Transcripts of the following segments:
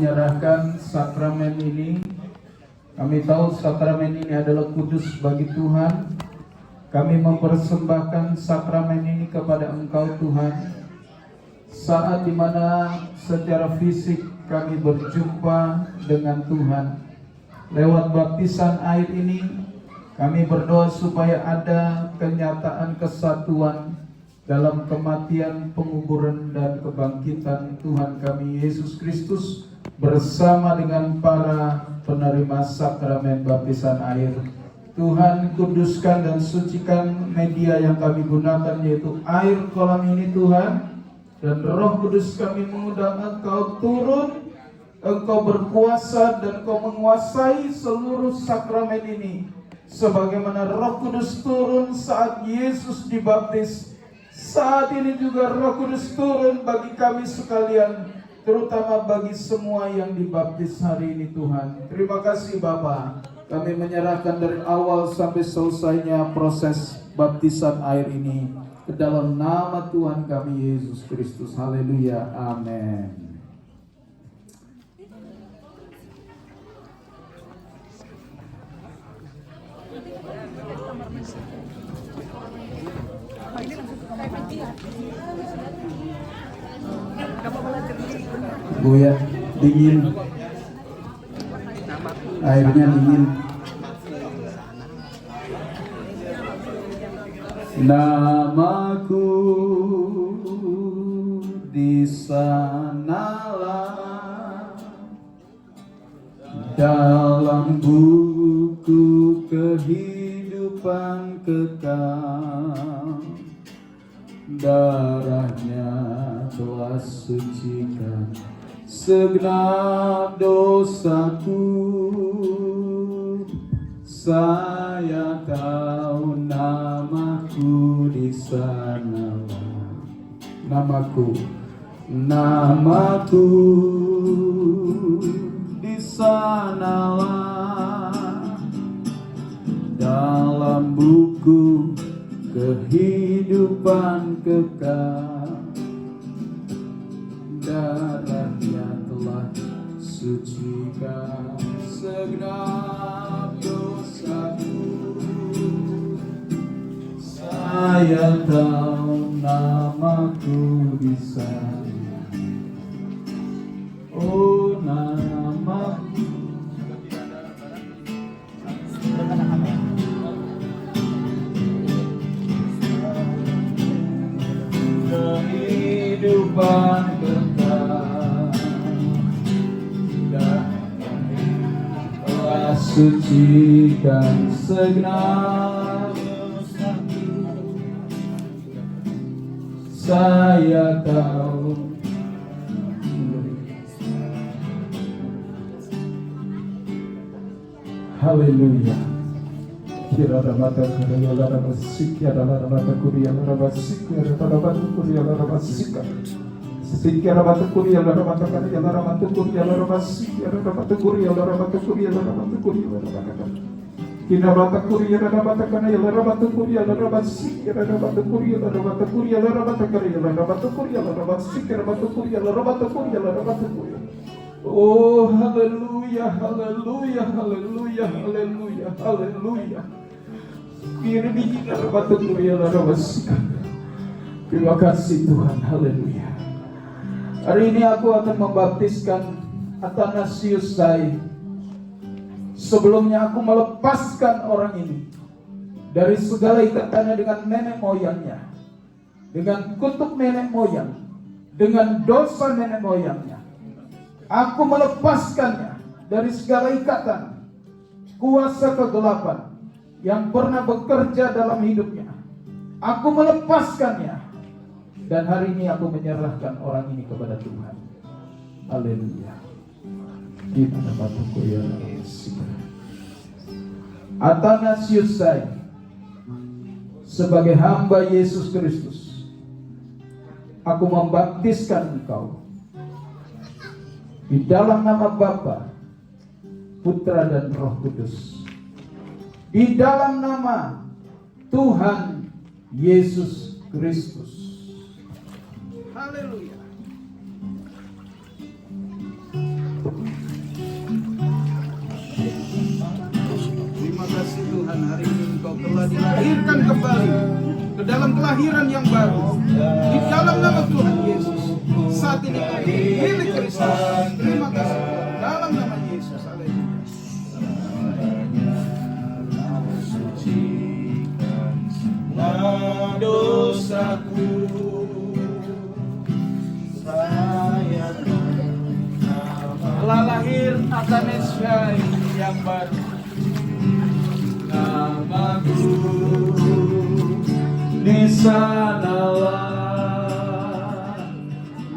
Menyerahkan sakramen ini, kami tahu sakramen ini adalah kudus bagi Tuhan. Kami mempersembahkan sakramen ini kepada Engkau Tuhan, saat dimana secara fisik kami berjumpa dengan Tuhan. Lewat baptisan air ini, kami berdoa supaya ada kenyataan kesatuan dalam kematian, penguburan, dan kebangkitan Tuhan kami Yesus Kristus bersama dengan para penerima sakramen baptisan air. Tuhan, kuduskan dan sucikan media yang kami gunakan, yaitu air kolam ini Tuhan. Dan Roh Kudus kami mengundang Engkau turun, Engkau berkuasa dan Engkau menguasai seluruh sakramen ini, sebagaimana Roh Kudus turun saat Yesus dibaptis. Saat ini juga Roh Kudus turun bagi kami sekalian, terutama bagi semua yang dibaptis hari ini Tuhan. Terima kasih Bapa. Kami menyerahkan dari awal sampai selesainya proses baptisan air ini ke dalam nama Tuhan kami Yesus Kristus. Haleluya. Amin. Buya, dingin. Airnya dingin. Namaku di sanalah dalam buku kehidupan kekal. Darahnya telah sucikan segenap dosaku. Saya tahu namaku di sanalah. Namaku di sanalah dalam buku kehidupan kekal. Darahnya telah sucikan segenap dosaku. Saya tahu namaku di sana. Oh, namaku. Kehidupan kekal dan telah sucikan segenap dosaku. Saya tahu. Haleluya. Kirana mata kuria lara basik, kirana mata kuria lara basik, kirana mata kuria lara basik. Kirana mata kuria lara mata kuria lara mata kuria lara basik, kirana mata kuria lara mata kuria lara mata kuria lara mata. Kirana mata kuria lara mata kuria lara mata kuria lara basik, kirana mata kuria lara mata kuria lara mata kuria lara mata kuria lara basik, kirana mata kuria lara mata kuria lara mata kuria. Oh, haleluya, haleluya, haleluya, haleluya, haleluya. Terima kasih Tuhan, haleluya. Hari ini aku akan membaptiskan Athanasius Sai. Sebelumnya aku melepaskan orang ini dari segala ikatannya dengan nenek moyangnya, dengan kutuk nenek moyang, dengan dosa nenek moyangnya. Aku melepaskannya dari segala ikatan, kuasa kegelapan yang pernah bekerja dalam hidupnya. Aku melepaskannya. Dan hari ini aku menyerahkan orang ini kepada Tuhan. Haleluya. Kita dapat ya. Athanasius Sai, sebagai hamba Yesus Kristus, aku membaptiskan engkau di dalam nama Bapa, Putra dan Roh Kudus, di dalam nama Tuhan Yesus Kristus. Haleluya. kembali ke dalam kelahiran yang baru. Di dalam nama Tuhan Yesus, saat ini kami milik Kristus. Terima kasih Tuhan, dalam nama Yesus. Haleluya. Dosaku, telah lahir akan Mesias yang baru. Namaku di sanalah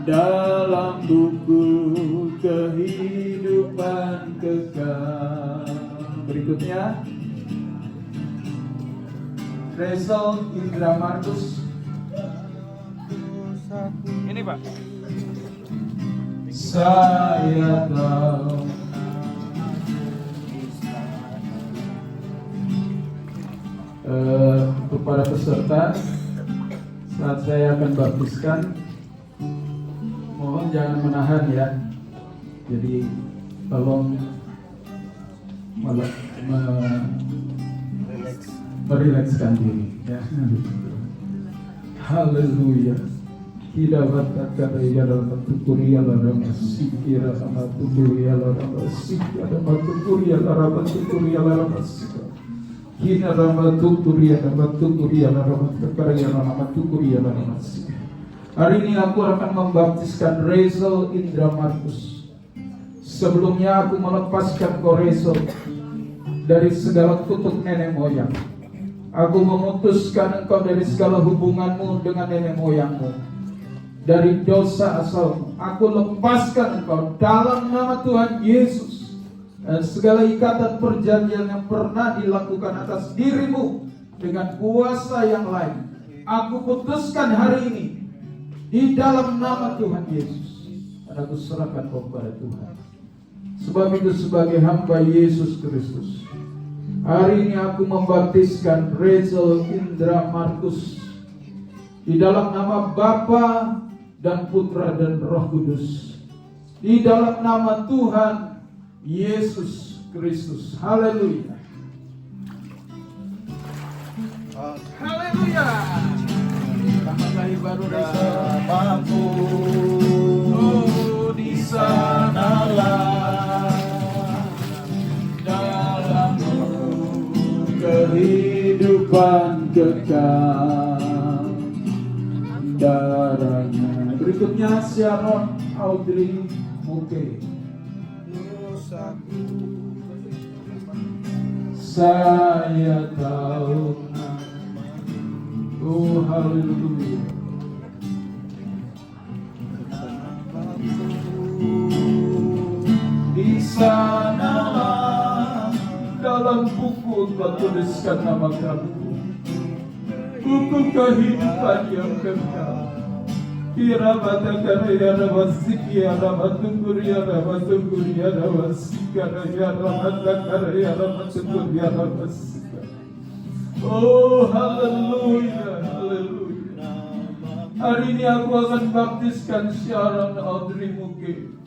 dalam buku kehidupan kekal. Berikutnya Rachel Indra Markus. Ini Pak. Saya tahu untuk para peserta, saat saya akan baptiskan, mohon jangan menahan ya. Jadi tolong merilekskan diri ya. Haleluya. Tidak kata ya dalam tukuri ya dalam sikira sama tukuri ya dalam sikira dalam tukuri ya dalam tukuri ya dalam sikira. Kina dalam tukuri ya dalam tukuri ya dalam tukari ya dalam tukuri ya dalam sikira. Hari ini aku akan membaptiskan Rachel Indra Markus. Sebelumnya aku melepaskan kau Rachel dari segala kutuk nenek moyang. Aku memutuskan engkau dari segala hubunganmu dengan nenek moyangmu. Dari dosa asalmu, aku lepaskan engkau dalam nama Tuhan Yesus. Dan segala ikatan perjanjian yang pernah dilakukan atas dirimu dengan kuasa yang lain, aku putuskan hari ini di dalam nama Tuhan Yesus. Dan aku serahkan kau kepada Tuhan. Sebab itu sebagai hamba Yesus Kristus, hari ini aku membaptiskan Rachel Indra Markus di dalam nama Bapa dan Putra dan Roh Kudus, di dalam nama Tuhan Yesus Kristus. Haleluya. Haleluya. Selamat lahir baru Rachel. Oh, di sanalah dalam kehidupan kekal darahnya. Berikutnya Sharon Audrey Muke. Saya tahu. Oh haleluya. Di sanalah dalam buku tertuliskan nama kamu, buku kehidupan yang kekal. Kira mata karya rawasiki rawatungguria rawatungguria rawasika raya rawata karya rawatungguria rawasika. Oh haleluya, haleluya. Hari ini aku akan baptiskan Sharon Audrey Muke.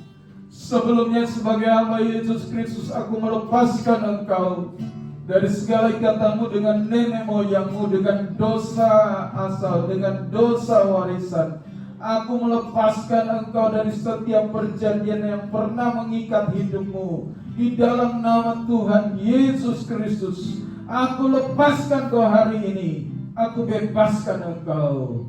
Sebelumnya sebagai hamba Yesus Kristus, aku melepaskan engkau dari segala ikatanmu dengan nenek moyangmu, dengan dosa asal, dengan dosa warisan. Aku melepaskan engkau dari setiap perjanjian yang pernah mengikat hidupmu. Di dalam nama Tuhan Yesus Kristus, aku lepaskan kau hari ini. Aku bebaskan engkau.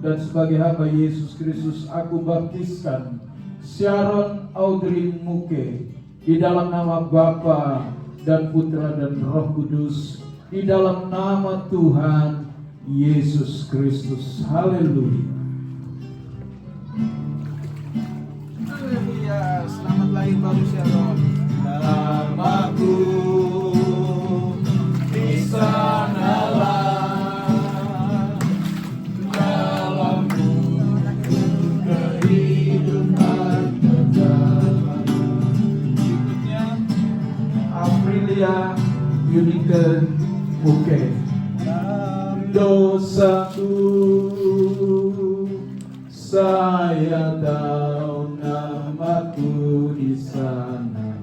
Dan sebagai hamba Yesus Kristus, aku baptiskan Sharon Audrey Muke di dalam nama Bapa dan Putra dan Roh Kudus, di dalam nama Tuhan Yesus Kristus. Haleluya. Haleluya. Selamat lahir baru Sharon. Namaku di sanalah dalam kehidupan kekal. Berikutnya Aprilia Unique Muke. Dosaku saya tahu, namaku di sana.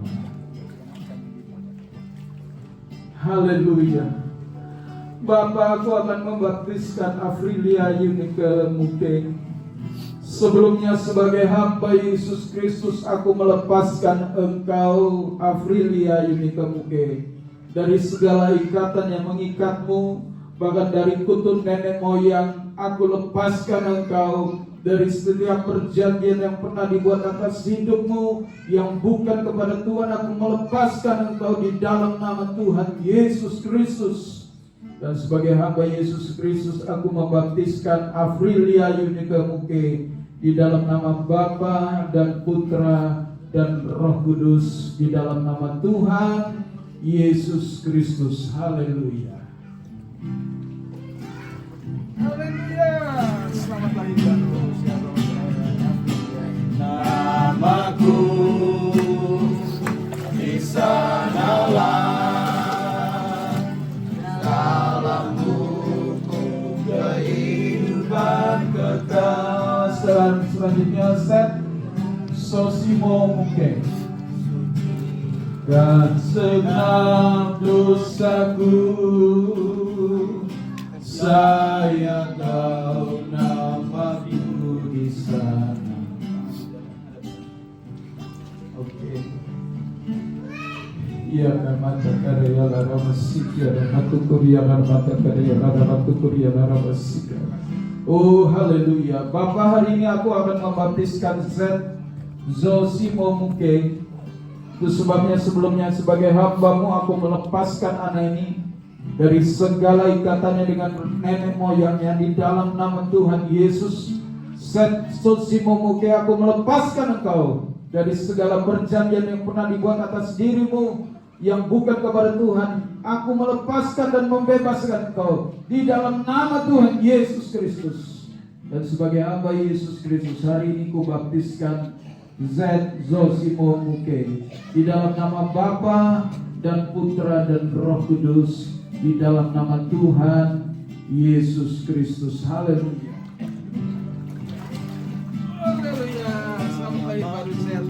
Haleluya. Bapak, aku akan membaptiskan Afrilia Yunike Muke. Sebelumnya sebagai hamba Yesus Kristus, aku melepaskan engkau Afrilia Yunike Muke dari segala ikatan yang mengikatmu, bahkan dari kutub nenek moyang. Aku lepaskan engkau dari setiap perjanjian yang pernah dibuat atas hidupmu yang bukan kepada Tuhan. Aku melepaskan engkau di dalam nama Tuhan Yesus Kristus. Dan sebagai hamba Yesus Kristus, aku membaptiskan Afrilia Yunike Muke di dalam nama Bapa dan Putra dan Roh Kudus, di dalam nama Tuhan Yesus Kristus. Haleluya. Haleluya. Selamat lahir baru. Namaku di sanalah dalam buku kehidupan kekal. Selanjutnya set Sosimo Muke. Dan segenap dosaku saya tahu namaku di sana. Oke. Iya, mata karya lara masik ya, mata kuria lara mata karya lara mata kuria lara masik. Oh haleluya. Bapak, hari ini aku akan membaptiskan Zed Zosimo Muke. Itu sebabnya sebelumnya sebagai hamba-Mu aku melepaskan anak ini dari segala ikatannya dengan nenek moyangnya di dalam nama Tuhan Yesus. Zed Zosimo Muke, aku melepaskan engkau dari segala perjanjian yang pernah dibuat atas dirimu yang bukan kepada Tuhan. Aku melepaskan dan membebaskan engkau di dalam nama Tuhan Yesus Kristus. Dan sebagai hamba Yesus Kristus, hari ini ku baptiskan Zed Zosimo Muke di dalam nama Bapa dan Putra dan Roh Kudus, di dalam nama Tuhan Yesus Kristus. Haleluya. Haleluya. Sampai baru Zed.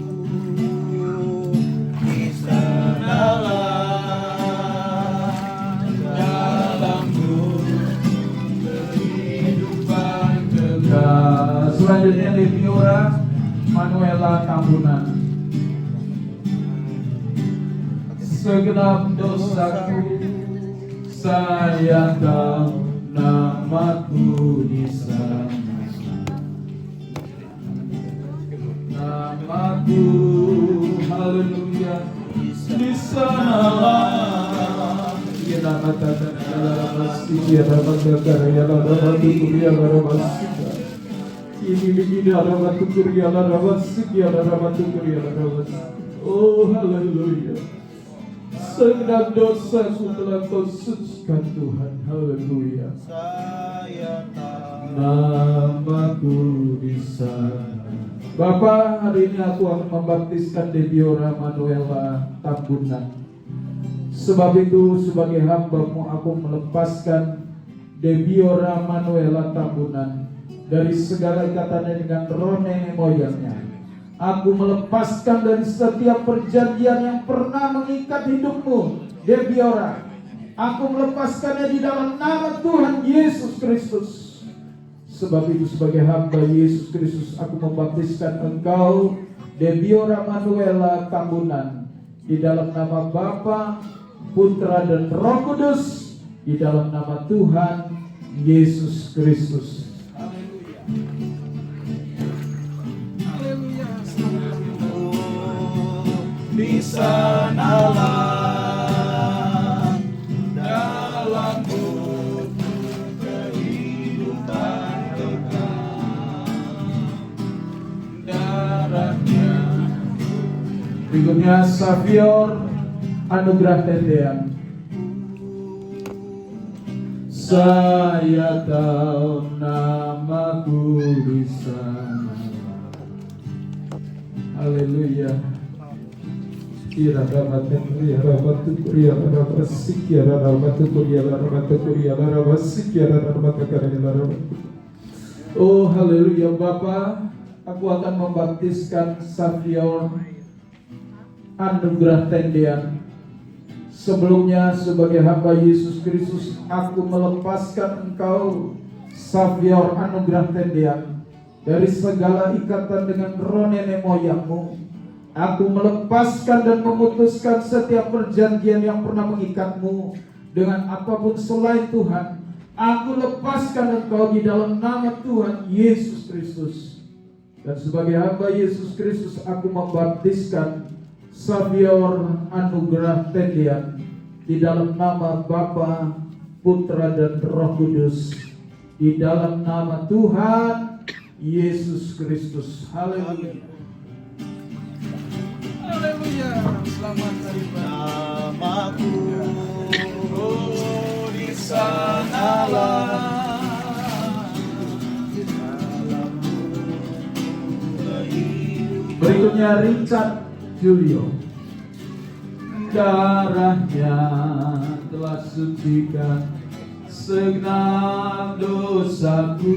Selanjutnya Debiora Manuela Tambunan. Segenap dosaku saya tahu namaku di sana. Namaku haleluya di sanalah. Kita katakan dalam masjid ya dalam karya dalam kuria dalam masjid. Ini dalam kuria dalam masjid ya dalam kuria dalam masjid. Oh haleluya. Segenap dosaku telah Kau sucikan Tuhan. Haleluya. Namaku di sana. Bapak, hari ini aku akan membaptiskan Debiora Manuela Tambunan. Sebab itu sebagai hamba-Mu aku melepaskan Debiora Manuela Tambunan dari segala ikatannya dengan roh nenek moyangnya. Aku melepaskan dari setiap perjanjian yang pernah mengikat hidupmu, Debiora. Aku melepaskannya di dalam nama Tuhan Yesus Kristus. Sebab itu sebagai hamba Yesus Kristus, aku membaptiskan engkau, Debiora Manuela Tambunan, di dalam nama Bapa, Putra dan Roh Kudus, di dalam nama Tuhan Yesus Kristus. Di sanalah dalam buku kehidupan kekal darahnya. Berikutnya Savior Anugerah Tendean. Saya tahu namaku di sana. Haleluya. Ira ramatan ria ramatu kuria ramasik ya ramatu kuria ramasik ya ramatu kuria ramasik. Oh haleluya. Bapa, aku akan membaptiskan Savior Anugerah Tendean Sebelumnya sebagai hamba Yesus Kristus, aku melepaskan engkau Savior Anugerah Tendian dari segala ikatan dengan roh nenek moyangmu. Aku melepaskan dan memutuskan setiap perjanjian yang pernah mengikatmu dengan apapun selain Tuhan. Aku lepaskan engkau di dalam nama Tuhan Yesus Kristus. Dan sebagai hamba Yesus Kristus, aku membaptiskan Savior Anugerah Tendian di dalam nama Bapa, Putra dan Roh Kudus, di dalam nama Tuhan Yesus Kristus. Haleluya. Haleluya. Selamat hari Namaku di sanalah. Berikutnya Richard Julio. Darahnya telah sucikan segenap dosaku.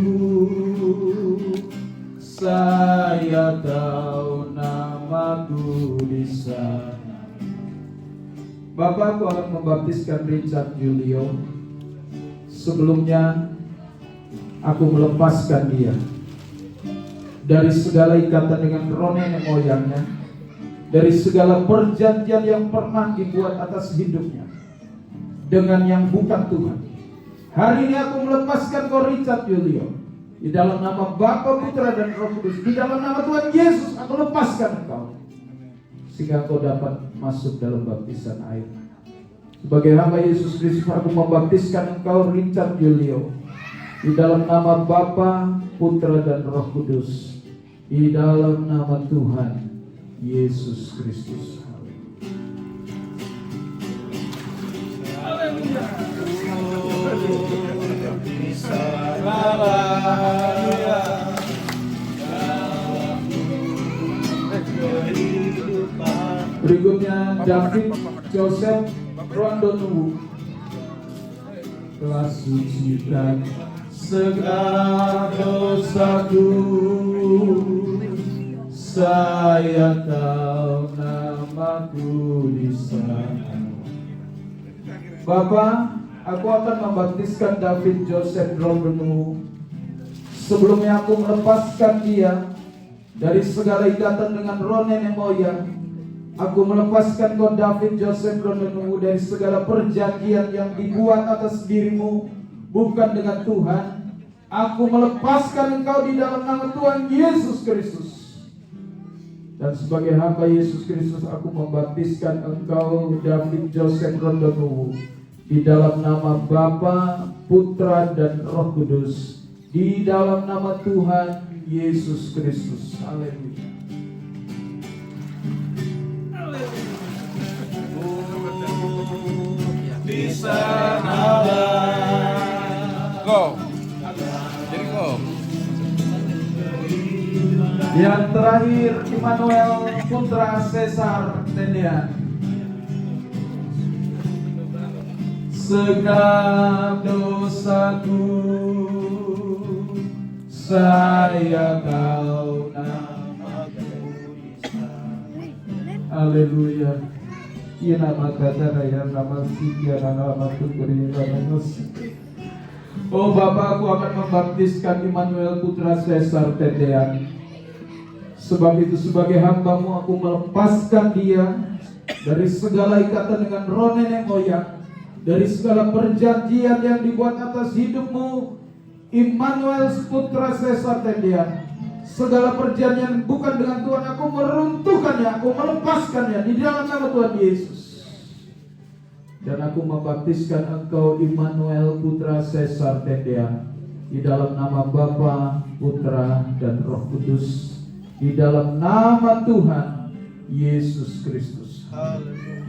Saya tahu namaku di sana. Bapak, aku akan membaptiskan Richard Julio. Sebelumnya aku melepaskan dia dari segala ikatan dengan roh nenek moyangnya, dari segala perjanjian yang pernah dibuat atas hidupnya dengan yang bukan Tuhan. Hari ini aku melepaskan kau Richard Julio di dalam nama Bapa, Putra dan Roh Kudus. Di dalam nama Tuhan Yesus aku lepaskan engkau, sehingga kau dapat masuk dalam baptisan air. Sebagai hamba Yesus Kristus, aku membaptiskan engkau Richard Julio di dalam nama Bapa, Putra dan Roh Kudus, di dalam nama Tuhan Yesus Kristus. Haleluya. Berikutnya David Joseph Rondonu. Telah sucikan segala dosaku, saya tahu namaku di sana. Bapak, aku akan membaptiskan David Joseph Rondonu. Sebelumnya aku melepaskan dia dari segala ikatan dengan roh nenek moyang. Aku melepaskan kau David Joseph Rondonu dari segala perjanjian yang dibuat atas dirimu bukan dengan Tuhan. Aku melepaskan engkau di dalam nama Tuhan Yesus Kristus. Dan sebagai hamba Yesus Kristus, aku membaptiskan engkau David Joseph Rondonu di dalam nama Bapa, Putra dan Roh Kudus, di dalam nama Tuhan Yesus Kristus. Haleluya. Di sanalah. Go. Jadi go. Yang terakhir Immanuel Putra Cesar Tendian. Segenap dosaku, saya tahu namaku di sana. Haleluya. Iya nama kata raya nama sikia nama tukuri nama musik. Oh Bapak, aku akan membaptiskan Immanuel Putra Cesar Tendian. Sebab itu sebagai hambamu aku melepaskan dia dari segala ikatan dengan roh nenek moyang, dari segala perjanjian yang dibuat atas hidupmu, Immanuel Putra Cesar Tendian. Segala perjanjian bukan dengan Tuhan, aku meruntuhkannya, aku melepaskannya di dalam nama Tuhan Yesus. Dan aku membaptiskan engkau Immanuel Putra Cesar Tendian di dalam nama Bapa, Putra dan Roh Kudus, di dalam nama Tuhan Yesus Kristus. Haleluya.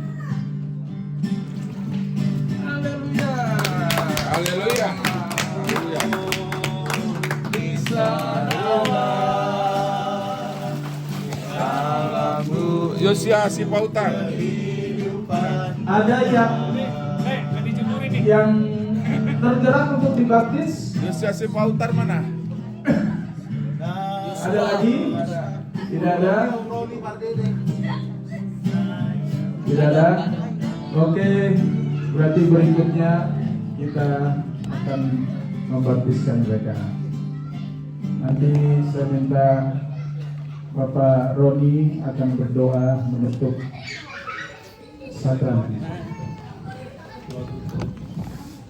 Haleluya. Haleluya. Di sanalah. Yosia Sipautan. Ada yang tergerak untuk dibaptis? Yosia Sipautan mana? Ada lagi? Tidak ada? Tidak ada? Oke, berarti berikutnya kita akan membaptiskan mereka. Nanti saya minta Bapak Roni akan berdoa menutup sakramen.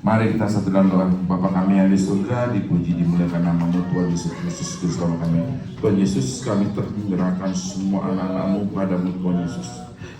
Mari kita satu dalam doa. Bapa kami yang di surga, dipuji dimuliakan nama-Mu Tuhan Yesus Kristus Juru Selamat kami. Tuhan Yesus, kami menyerahkan semua anak-anak-Mu padamu Tuhan Yesus.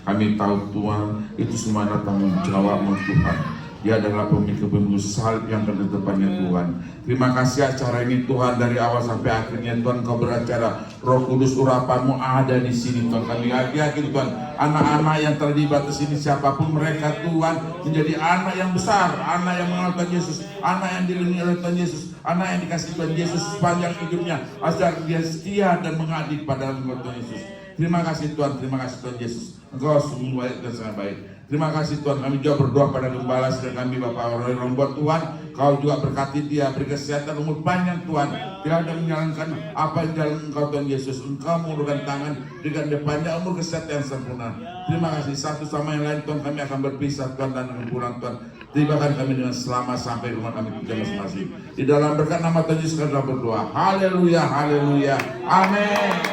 Kami tahu Tuhan, itu semua adalah tanggung jawab-Mu Tuhan. Dia adalah pemikul salib yang ke depannya Tuhan. Terima kasih acara ini Tuhan, dari awal sampai akhirnya Tuhan Kau beracara. Roh Kudus urapan-Mu ada di sini Tuhan. Kami yakin Tuhan, anak-anak yang terlibat di sini siapapun mereka Tuhan, menjadi anak yang besar, anak yang mengenal Tuhan Yesus, anak yang dilindungi oleh Tuhan Yesus, anak yang dikasih Tuhan Yesus sepanjang hidupnya, agar dia setia dan mengabdi pada Tuhan Yesus. Terima kasih Tuhan, terima kasih Tuhan Yesus. Engkau sungguh baik dan sangat baik. Terima kasih Tuhan, kami juga berdoa pada gembala dan kami Bapak Roy Rombot Tuhan. Kau juga berkati dia, beri kesehatan, umur panjang Tuhan. Tidak ada menjalankan apa yang jalan Engkau Tuhan Yesus. Engkau mengulurkan tangan, berikan dia panjang umur, kesehatan yang sempurna. Terima kasih, satu sama yang lain Tuhan, kami akan berpisah Tuhan dan pulang Tuhan. Tibakan kami dengan selamat sampai rumah kami tujuan masing-masing. Di dalam berkat nama Tuhan Yesus kami berdoa. Haleluya, haleluya, amin.